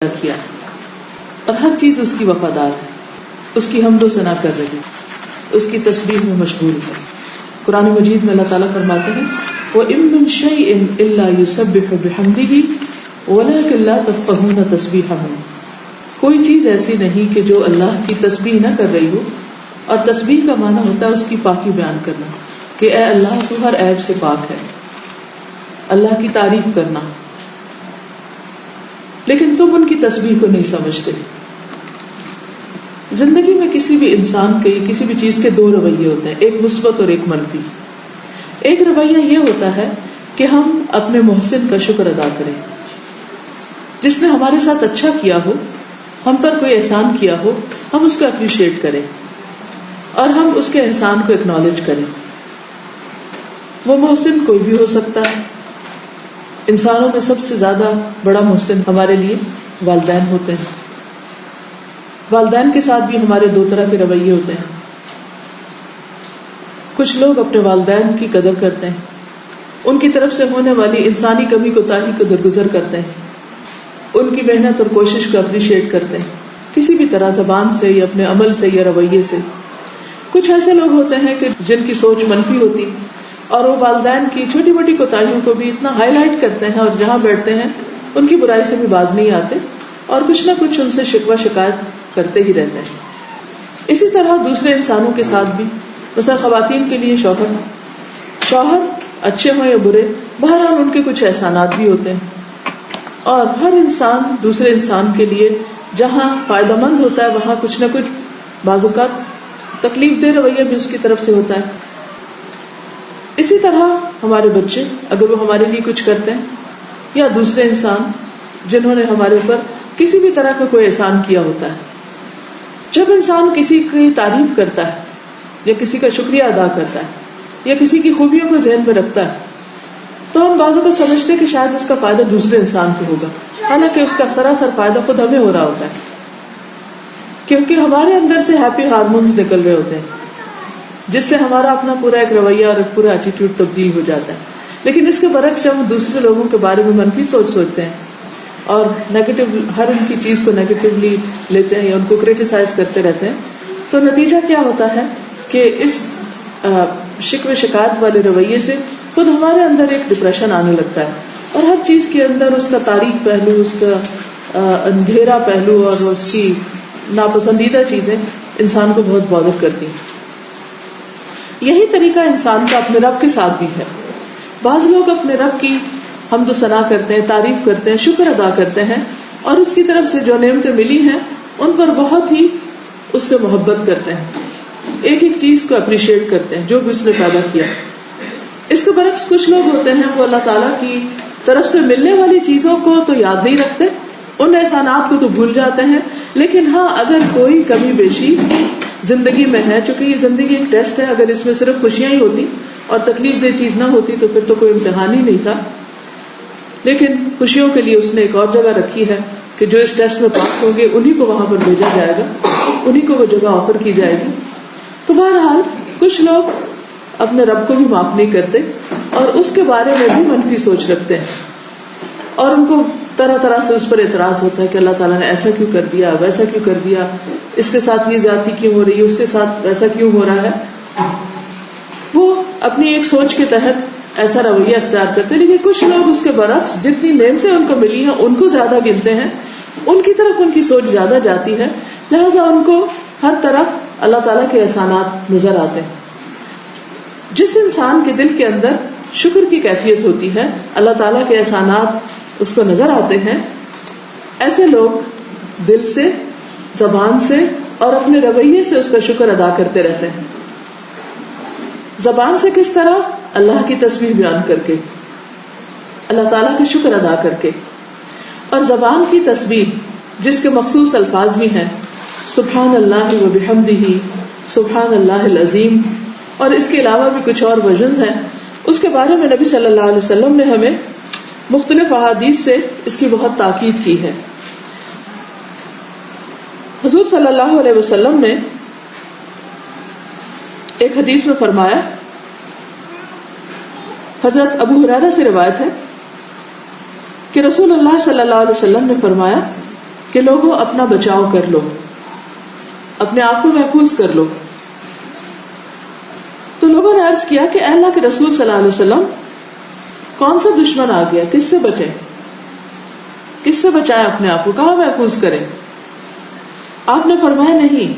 کیا اور ہر چیز اس کی وفادار ہے، اس کی حمد و ثنا کر رہی، اس کی تسبیح میں مشغول ہے۔ قرآن مجید میں اللہ تعالیٰ فرماتے ہیں وَإِن مِّن شَيْءٍ إِلَّا يُسَبِّحُ بِحَمْدِهِ وَلَٰكِن لَّا تَفْقَهُونَ تَسْبِيحَهُمْ، کوئی چیز ایسی نہیں کہ جو اللہ کی تسبیح نہ کر رہی ہو، اور تسبیح کا معنی ہوتا ہے اس کی پاکی بیان کرنا، کہ اے اللہ تو ہر عیب سے پاک ہے، اللہ کی تعریف کرنا، لیکن تم ان کی تسبیح کو نہیں سمجھتے۔ زندگی میں کسی بھی انسان کے کسی بھی چیز کے دو رویے ہوتے ہیں، ایک مثبت اور ایک منفی۔ ایک رویہ یہ ہوتا ہے کہ ہم اپنے محسن کا شکر ادا کریں، جس نے ہمارے ساتھ اچھا کیا ہو، ہم پر کوئی احسان کیا ہو، ہم اس کو اپریشیٹ کریں اور ہم اس کے احسان کو اکنالج کریں۔ وہ محسن کوئی بھی ہو سکتا ہے۔ انسانوں میں سب سے زیادہ بڑا محسن ہمارے لیے والدین ہوتے ہیں۔ والدین کے ساتھ بھی ہمارے دو طرح کے رویے ہوتے ہیں۔ کچھ لوگ اپنے والدین کی قدر کرتے ہیں، ان کی طرف سے ہونے والی انسانی کمی کوتاہی کو درگزر کرتے ہیں، ان کی محنت اور کوشش کو اپریشیٹ کرتے ہیں، کسی بھی طرح زبان سے یا اپنے عمل سے یا رویے سے۔ کچھ ایسے لوگ ہوتے ہیں کہ جن کی سوچ منفی ہوتی اور وہ والدین کی چھوٹی موٹی کوتاہیوں کو بھی اتنا ہائی لائٹ کرتے ہیں اور جہاں بیٹھتے ہیں ان کی برائی سے بھی باز نہیں آتے اور کچھ نہ کچھ ان سے شکوہ شکایت کرتے ہی رہتے ہیں۔ اسی طرح دوسرے انسانوں کے ساتھ بھی، مثلا خواتین کے لیے شوہر اچھے ہوں یا برے، بہرحال ان کے کچھ احسانات بھی ہوتے ہیں، اور ہر انسان دوسرے انسان کے لیے جہاں فائدہ مند ہوتا ہے وہاں کچھ نہ کچھ بعض اوقات تکلیف دہ رویہ بھی اس کی طرف سے ہوتا ہے۔ اسی طرح ہمارے بچے اگر وہ ہمارے لیے کچھ کرتے ہیں، یا دوسرے انسان جنہوں نے ہمارے اوپر کسی بھی طرح کا کوئی احسان کیا ہوتا ہے، جب انسان کسی کی تعریف کرتا ہے یا کسی کا شکریہ ادا کرتا ہے یا کسی کی خوبیوں کو ذہن میں رکھتا ہے تو ہم بعضوں کو سمجھتے ہیں کہ شاید اس کا فائدہ دوسرے انسان کو ہوگا، حالانکہ اس کا سراسر فائدہ خود ہمیں ہو رہا ہوتا ہے، کیونکہ ہمارے اندر سے ہیپی ہارمونز نکل رہے ہوتے ہیں جس سے ہمارا اپنا پورا ایک رویہ اور ایک پورا ایٹیٹیوڈ تبدیل ہو جاتا ہے۔ لیکن اس کے برعکس جب ہم دوسرے لوگوں کے بارے میں منفی سوچتے ہیں اور نیگیٹو ہر ان کی چیز کو نیگیٹولی لیتے ہیں یا ان کو کریٹیسائز کرتے رہتے ہیں، تو نتیجہ کیا ہوتا ہے کہ اس شکوے شکایت والے رویے سے خود ہمارے اندر ایک ڈپریشن آنے لگتا ہے، اور ہر چیز کے اندر اس کا تاریک پہلو، اس کا اندھیرا پہلو اور اس کی ناپسندیدہ چیزیں انسان کو بہت بادر کرتی ہیں۔ یہی طریقہ انسان کا اپنے رب کے ساتھ بھی ہے۔ بعض لوگ اپنے رب کی حمد و ثنا کرتے ہیں، تعریف کرتے ہیں، شکر ادا کرتے ہیں، اور اس کی طرف سے جو نعمتیں ملی ہیں ان پر بہت ہی اس سے محبت کرتے ہیں، ایک ایک چیز کو اپریشیٹ کرتے ہیں جو بھی اس نے پیدا کیا۔ اس کے برعکس کچھ لوگ ہوتے ہیں وہ اللہ تعالیٰ کی طرف سے ملنے والی چیزوں کو تو یاد نہیں رکھتے، ان احسانات کو تو بھول جاتے ہیں، لیکن ہاں اگر کوئی کمی بیشی زندگی میں ہے، چونکہ یہ زندگی ایک ٹیسٹ ہے، اگر اس میں صرف خوشیاں ہی ہوتی اور تکلیف دہ چیز نہ ہوتی تو پھر تو کوئی امتحان ہی نہیں تھا، لیکن خوشیوں کے لیے اس نے ایک اور جگہ رکھی ہے کہ جو اس ٹیسٹ میں پاس ہوں گے انہی کو وہاں پر بھیجا جائے گا، انہی کو وہ جگہ آفر کی جائے گی۔ تو بہرحال کچھ لوگ اپنے رب کو بھی معاف نہیں کرتے اور اس کے بارے میں بھی منفی سوچ رکھتے ہیں، اور ان کو طرح طرح سے اس پر اعتراض ہوتا ہے کہ اللہ تعالیٰ نے ایسا کیوں کر دیا، ویسا کیوں کر دیا، اس کے ساتھ یہ زیادتی کیوں ہو رہی ہے، اس کے ساتھ ویسا کیوں ہو رہا ہے۔ وہ اپنی ایک سوچ کے تحت ایسا رویہ اختیار کرتے ہیں، لیکن کچھ لوگ اس کے برعکس جتنی نعمتیں ان کو ملی ہیں ان کو زیادہ گنتے ہیں، ان کی طرف ان کی سوچ زیادہ جاتی ہے، لہذا ان کو ہر طرف اللہ تعالیٰ کے احسانات نظر آتے ہیں۔ جس انسان کے دل کے اندر شکر کی کیفیت ہوتی ہے، اللہ تعالیٰ کے احسانات اس کو نظر آتے ہیں، ایسے لوگ دل سے، زبان سے اور اپنے رویے سے اس کا شکر ادا کرتے رہتے ہیں۔ زبان سے کس طرح؟ اللہ کی تسبیح بیان کر کے، اللہ تعالیٰ کا شکر ادا کر کے، اور زبان کی تسبیح جس کے مخصوص الفاظ بھی ہیں، سبحان اللہ و بحمدہ، سبحان اللہ العظیم، اور اس کے علاوہ بھی کچھ اور ورژنز ہیں، اس کے بارے میں نبی صلی اللہ علیہ وسلم نے ہمیں مختلف احادیث سے اس کی بہت تاکید کی ہے۔ حضور صلی اللہ علیہ وسلم نے ایک حدیث میں فرمایا، حضرت ابو ہریرہ سے روایت ہے کہ رسول اللہ صلی اللہ علیہ وسلم نے فرمایا کہ لوگوں اپنا بچاؤ کر لو، اپنے آپ کو محفوظ کر لو. تو لوگوں نے عرض کیا کہ اے اللہ کے رسول صلی اللہ علیہ وسلم، کون سا دشمن آ گیا، کس سے بچے، کس سے بچائیں اپنے آپ کو، کہاں محفوظ کریں؟ آپ نے فرمایا نہیں،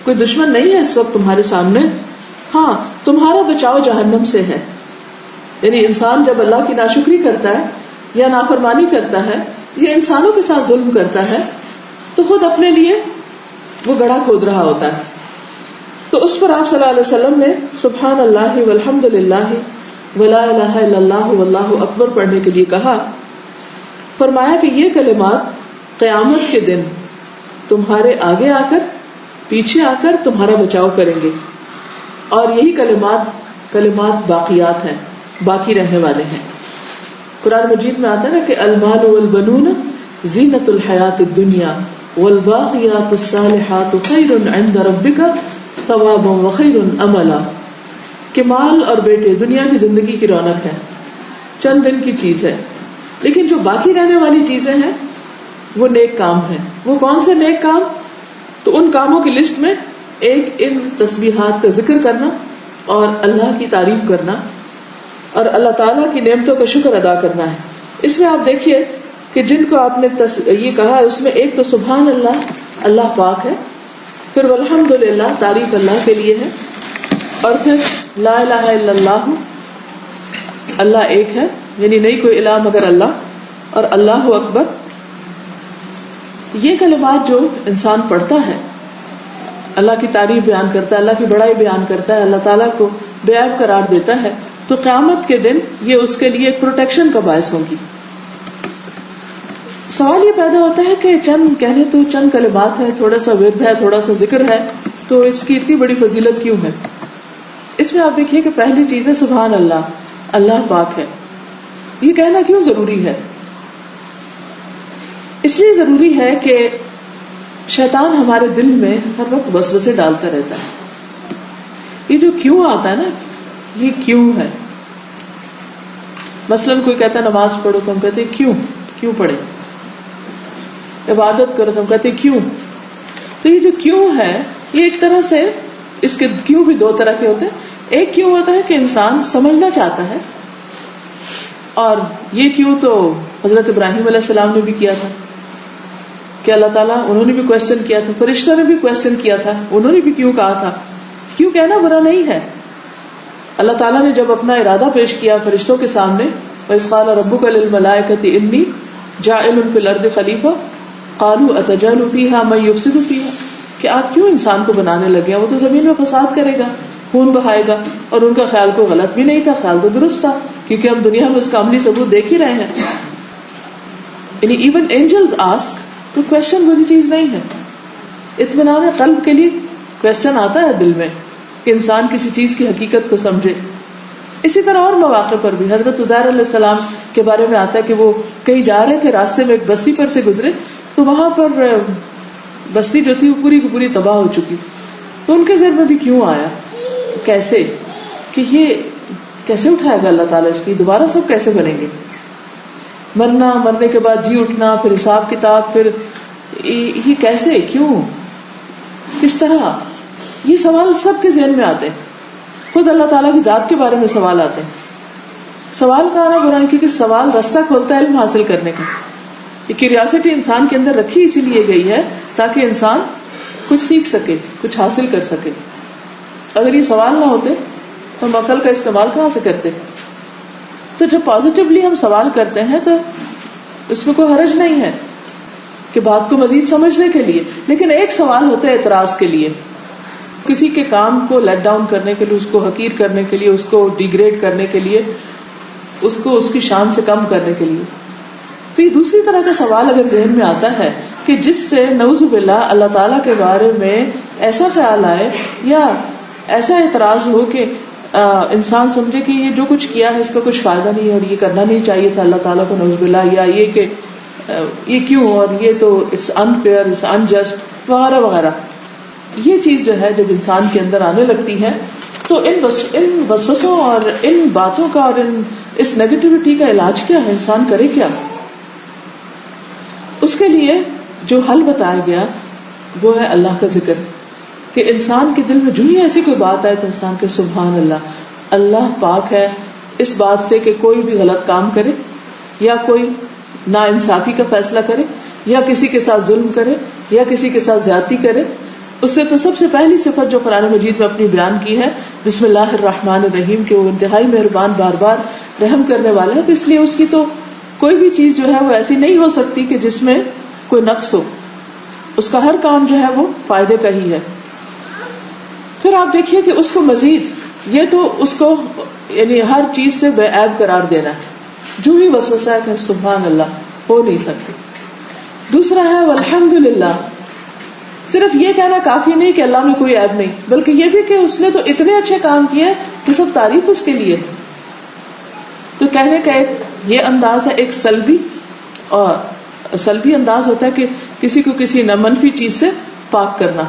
کوئی دشمن نہیں ہے اس وقت تمہارے سامنے، ہاں تمہارا بچاؤ جہنم سے ہے. یعنی انسان جب اللہ کی ناشکری کرتا ہے یا نافرمانی کرتا ہے یا انسانوں کے ساتھ ظلم کرتا ہے تو خود اپنے لیے وہ گڑھا کھود رہا ہوتا ہے. تو اس پر آپ صلی اللہ علیہ وسلم نے سبحان اللہ والحمد للہ ولا الہ الا اللہ واللہ اکبر پڑھنے کے لیے کہا. فرمایا کہ یہ کلمات قیامت کے دن تمہارے آگے آ کر پیچھے آ کر تمہارا بچاؤ کریں گے، اور یہی کلمات باقیات ہیں، باقی رہنے والے ہیں. قرآن مجید میں آتا ہے نا کہ المال والبنون زینت الحیات الدنیا والباقیات الصالحات خیر عند ربک ثوابا وخیر املا، کہ مال اور بیٹے دنیا کی زندگی کی رونق ہے، چند دن کی چیز ہے، لیکن جو باقی رہنے والی چیزیں ہیں وہ نیک کام ہیں. وہ کون سے نیک کام؟ تو ان کاموں کی لسٹ میں ایک ان تسبیحات کا ذکر کرنا اور اللہ کی تعریف کرنا اور اللہ تعالیٰ کی نعمتوں کا شکر ادا کرنا ہے. اس میں آپ دیکھیے کہ جن کو آپ نے یہ کہا اس میں ایک تو سبحان اللہ، اللہ پاک ہے، پھر والحمد للہ، تعریف اللہ کے لیے ہے، اور پھر لا الہ الا اللہ، اللہ ایک ہے، یعنی نہیں کوئی الہ مگر اللہ، اور اللہ اکبر. یہ کلمات جو انسان پڑھتا ہے، اللہ کی تعریف بیان کرتا ہے، اللہ کی بڑائی بیان کرتا ہے، اللہ تعالیٰ کو بے عیب قرار دیتا ہے، تو قیامت کے دن یہ اس کے لیے ایک پروٹیکشن کا باعث ہوگی. سوال یہ پیدا ہوتا ہے کہ چند کہنے تو چند کلمات ہیں، تھوڑا سا ورد ہے، تھوڑا سا ذکر ہے، تو اس کی اتنی بڑی فضیلت کیوں ہے؟ اس میں آپ دیکھیے کہ پہلی چیز ہے سبحان اللہ، اللہ پاک ہے. یہ کہنا کیوں ضروری ہے؟ اس لیے ضروری ہے کہ شیطان ہمارے دل میں ہر وقت وسوسے ڈالتا رہتا ہے. یہ جو کیوں آتا ہے نا، یہ کیوں ہے. مثلاً کوئی کہتا ہے نماز پڑھو تو ہم کہتے ہیں کیوں پڑھے. عبادت کرو تو ہم کہتے ہیں کیوں. تو یہ جو کیوں ہے، یہ ایک طرح سے اس کے کیوں بھی دو طرح کے ہوتے ہیں. ایک کیوں ہوتا ہے کہ انسان سمجھنا چاہتا ہے، اور یہ کیوں تو حضرت ابراہیم علیہ السلام نے بھی کیا تھا کہ اللہ تعالیٰ، انہوں نے بھی کوشچن کیا تھا، فرشتوں نے بھی کوشچن کیا تھا، انہوں نے بھی کیوں کہا تھا. کیوں کہنا برا نہیں ہے. اللہ تعالیٰ نے جب اپنا ارادہ پیش کیا فرشتوں کے سامنے، وَإِذْ قَالَ رَبُّكَ لِلْمَلَائِكَةِ إِنِّي جَاعِلٌ فِي الْأَرْضِ خَلِيفَةً قَالُوا أَتَجْعَلُ فِيهَا مَن يُفْسِدُ فِيهَا، کہ آپ کیوں انسان کو بنانے لگے ہیں، وہ تو زمین میں فساد کرے گا، خون بہائے گا. اور ان کا خیال کوئی غلط بھی نہیں تھا، خیال تو درست تھا، کیونکہ ہم دنیا میں اس کا عملی ثبوت دیکھ ہی رہے ہیں. یعنی ایون اینجلز آسک، تو کوشچن بری چیز نہیں ہے. اطمینان قلب کے لیے کوشچن آتا ہے دل میں کہ انسان کسی چیز کی حقیقت کو سمجھے. اسی طرح اور مواقع پر بھی حضرت عزیر علیہ السلام کے بارے میں آتا ہے کہ وہ کہیں جا رہے تھے، راستے میں ایک بستی پر سے گزرے، تو وہاں پر بستی جو تھی وہ پوری کی پوری تباہ ہو چکی. تو ان کے ذہن میں بھی کیوں آیا، کیسے، کہ یہ کیسے اٹھائے گا اللہ تعالیٰ اس کی، دوبارہ سب کیسے بنیں گے، مرنا، مرنے کے بعد جی اٹھنا، پھر حساب کتاب، پھر یہ کیسے، کیوں، کس طرح. یہ سوال سب کے ذہن میں آتے ہیں. خود اللہ تعالیٰ کی ذات کے بارے میں سوال آتے ہیں. سوال کا آنا برا نہیں، کیونکہ سوال راستہ کھولتا ہے علم حاصل کرنے کا. یہ کیوریاسٹی انسان کے اندر رکھی اسی لیے گئی ہے تاکہ انسان کچھ سیکھ سکے، کچھ حاصل کر سکے. اگر یہ سوال نہ ہوتے تو ہم عقل کا استعمال کہاں سے کرتے؟ تو جب پازیٹیولی ہم سوال کرتے ہیں تو اس میں کوئی حرج نہیں ہے کہ بات کو مزید سمجھنے کے لیے. لیکن ایک سوال ہوتا ہے اعتراض کے لیے، کسی کے کام کو لیٹ ڈاؤن کرنے کے لیے، اس کو حقیر کرنے کے لیے، اس کو ڈیگریڈ کرنے کے لیے، اس کو اس کی شان سے کم کرنے کے لیے. تو یہ دوسری طرح کا سوال اگر ذہن میں آتا ہے کہ جس سے نعوذ باللہ اللہ تعالیٰ کے بارے میں ایسا خیال آئے یا ایسا اعتراض ہو کہ انسان سمجھے کہ یہ جو کچھ کیا ہے اس کا کچھ فائدہ نہیں اور یہ کرنا نہیں چاہیے تھا اللہ تعالیٰ کو، نعوذ باللہ، یا یہ کہ یہ کیوں، اور یہ تو اٹس انفیئر، اٹس انجسٹ وغیرہ وغیرہ. یہ چیز جو ہے جب انسان کے اندر آنے لگتی ہے تو ان وسوسوں اور ان باتوں کا اور اس نیگیٹیوٹی کا علاج کیا ہے، انسان کرے کیا؟ اس کے لیے جو حل بتایا گیا وہ ہے اللہ کا ذکر، کہ انسان کے دل میں جو ہی ایسی کوئی بات آئے تو انسان کے سبحان اللہ، اللہ پاک ہے اس بات سے کہ کوئی بھی غلط کام کرے یا کوئی ناانصافی کا فیصلہ کرے یا کسی کے ساتھ ظلم کرے یا کسی کے ساتھ زیادتی کرے. اس سے تو سب سے پہلی صفت جو قرآن مجید میں اپنی بیان کی ہے بسم اللہ الرحمن الرحیم، کہ وہ انتہائی مہربان بار بار رحم کرنے والا ہے. تو اس لیے اس کی تو کوئی بھی چیز جو ہے وہ ایسی نہیں ہو سکتی کہ جس میں کوئی نقص ہو. اس کا ہر کام جو ہے وہ فائدے کا ہی ہے. پھر آپ دیکھیے کہ اس کو مزید یہ تو اس کو یعنی ہر چیز سے بے عیب قرار دینا ہے. جو بھی وسوسہ ہے کہ سبحان اللہ ہو نہیں سکتی. دوسرا ہے والحمدللہ، صرف یہ کہنا کافی نہیں کہ اللہ میں کوئی عیب نہیں، بلکہ یہ بھی کہ اس نے تو اتنے اچھے کام کیے کہ سب تعریف اس کے لیے. تو کہنے کا ایک یہ انداز ہے، ایک سلبی اور سلبی انداز ہوتا ہے کہ کسی کو کسی منفی چیز سے پاک کرنا،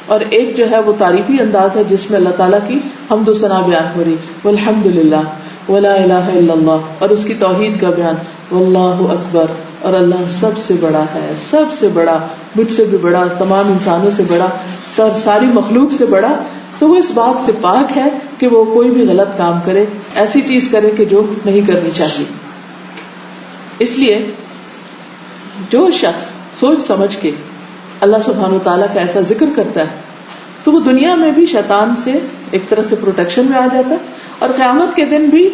اور ایک جو ہے وہ تعریفی انداز ہے جس میں اللہ تعالیٰ کی حمد و ثنا بیان ہو رہی، والحمدللہ ولا الہ الا اللہ، اور اس کی توحید کا بیان، واللہ اکبر، اور اللہ سب سے بڑا ہے، سب سے بڑا، مجھ سے بھی بڑا، تمام انسانوں سے بڑا، ساری مخلوق سے بڑا. تو وہ اس بات سے پاک ہے کہ وہ کوئی بھی غلط کام کرے، ایسی چیز کرے کہ جو نہیں کرنی چاہیے. اس لیے جو شخص سوچ سمجھ کے اللہ سبحانہ وتعالیٰ کا ایسا ذکر کرتا ہے تو وہ دنیا میں بھی شیطان سے ایک طرح سے پروٹیکشن میں آ جاتا ہے، اور قیامت کے دن بھی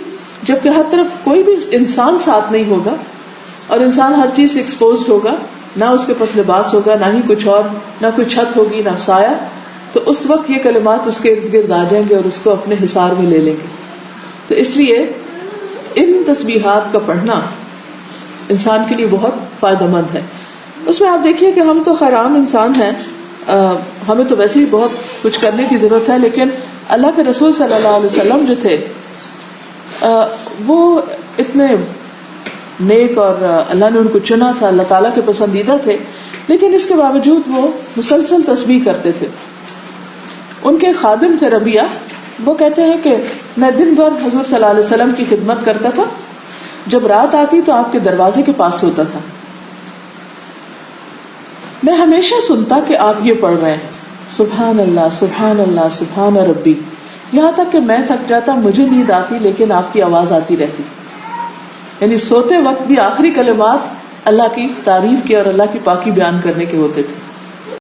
جب کہ ہر طرف کوئی بھی انسان ساتھ نہیں ہوگا اور انسان ہر چیز سے ایکسپوزڈ ہوگا، نہ اس کے پاس لباس ہوگا، نہ ہی کچھ اور، نہ کوئی چھت ہوگی، نہ سایہ، تو اس وقت یہ کلمات اس کے ارد گرد آ جائیں گے اور اس کو اپنے حصار میں لے لیں گے. تو اس لیے ان تسبیحات کا پڑھنا انسان کے لیے بہت فائدہ مند ہے. اس میں آپ دیکھیے کہ ہم تو خیر عام انسان ہیں، ہمیں تو ویسے ہی بہت کچھ کرنے کی ضرورت ہے، لیکن اللہ کے رسول صلی اللہ علیہ وسلم جو تھے وہ اتنے نیک اور اللہ نے ان کو چنا تھا، اللہ تعالیٰ کے پسندیدہ تھے، لیکن اس کے باوجود وہ مسلسل تسبیح کرتے تھے. ان کے خادم تھے ربیعہ، وہ کہتے ہیں کہ میں دن بھر حضور صلی اللہ علیہ وسلم کی خدمت کرتا تھا، جب رات آتی تو آپ کے دروازے کے پاس ہوتا تھا. میں ہمیشہ سنتا کہ آپ یہ پڑھ رہے ہیں سبحان اللہ سبحان اللہ سبحان ربی، یہاں تک کہ میں تھک جاتا، مجھے نیند آتی لیکن آپ کی آواز آتی رہتی. یعنی سوتے وقت بھی آخری کلمات اللہ کی تعریف کے اور اللہ کی پاکی بیان کرنے کے ہوتے تھے.